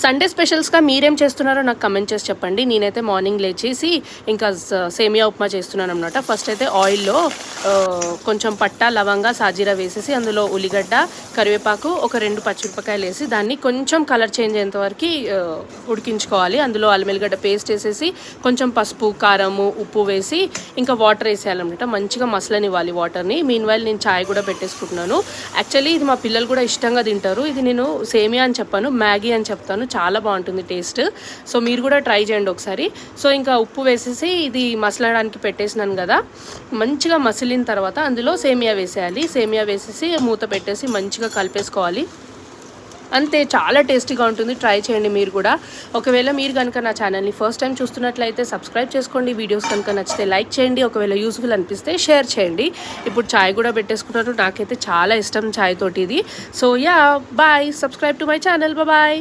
Sunday స్పెషల్స్గా మీరేం చేస్తున్నారో నాకు కమెంట్ చేసి చెప్పండి. నేనైతే మార్నింగ్ లేచేసి ఇంకా సేమియా ఉప్మా చేస్తున్నాను అనమాట. ఫస్ట్ అయితే ఆయిల్లో కొంచెం పట్టా లవంగా సాజీరా వేసేసి అందులో ఉల్లిగడ్డ కరివేపాకు ఒక 2 పచ్చిమిరపకాయలు వేసి దాన్ని కొంచెం కలర్ చేంజ్ అయ్యేంత వరకు ఉడికించుకోవాలి. అందులో అల్లం వెల్లిగడ్డ పేస్ట్ వేసేసి కొంచెం పసుపు కారము ఉప్పు వేసి ఇంకా వాటర్ వేసేయాలన్నమాట. మంచిగా మసలనివ్వాలి వాటర్ని. మీన్వైల్ నేను చాయ్ కూడా పెట్టేసుకుంటున్నాను. యాక్చువల్లీ ఇది మా పిల్లలు కూడా ఇష్టంగా తింటారు. ఇది నేను సేమియా అని చెప్పాను, మ్యాగీ అని చెప్తాను. చాలా బాగుంటుంది టేస్ట్. సో మీరు కూడా ట్రై చేయండి ఒకసారి. సో ఇంకా ఉప్పు వేసేసి ఇది మసలడానికి పెట్టేసినాను కదా, మంచిగా మసిలిన తర్వాత అందులో సేమియా వేసేయాలి. సేమియా వేసేసి మూత పెట్టేసి మంచిగా కలిపేసుకోవాలి. అంతే, చాలా టేస్టీగా ఉంటుంది. ట్రై చేయండి మీరు కూడా. ఒకవేళ మీరు కనుక నా ఛానల్ని ఫస్ట్ టైం చూస్తున్నట్లయితే సబ్స్క్రైబ్ చేసుకోండి. వీడియోస్ కనుక నచ్చితే లైక్ చేయండి. ఒకవేళ యూస్ఫుల్ అనిపిస్తే షేర్ చేయండి. ఇప్పుడు చాయ్ కూడా పెట్టేసుకుంటారు. నాకైతే చాలా ఇష్టం చాయ్ తోటి ఇది. So yeah, bye. Subscribe to my channel. Bye.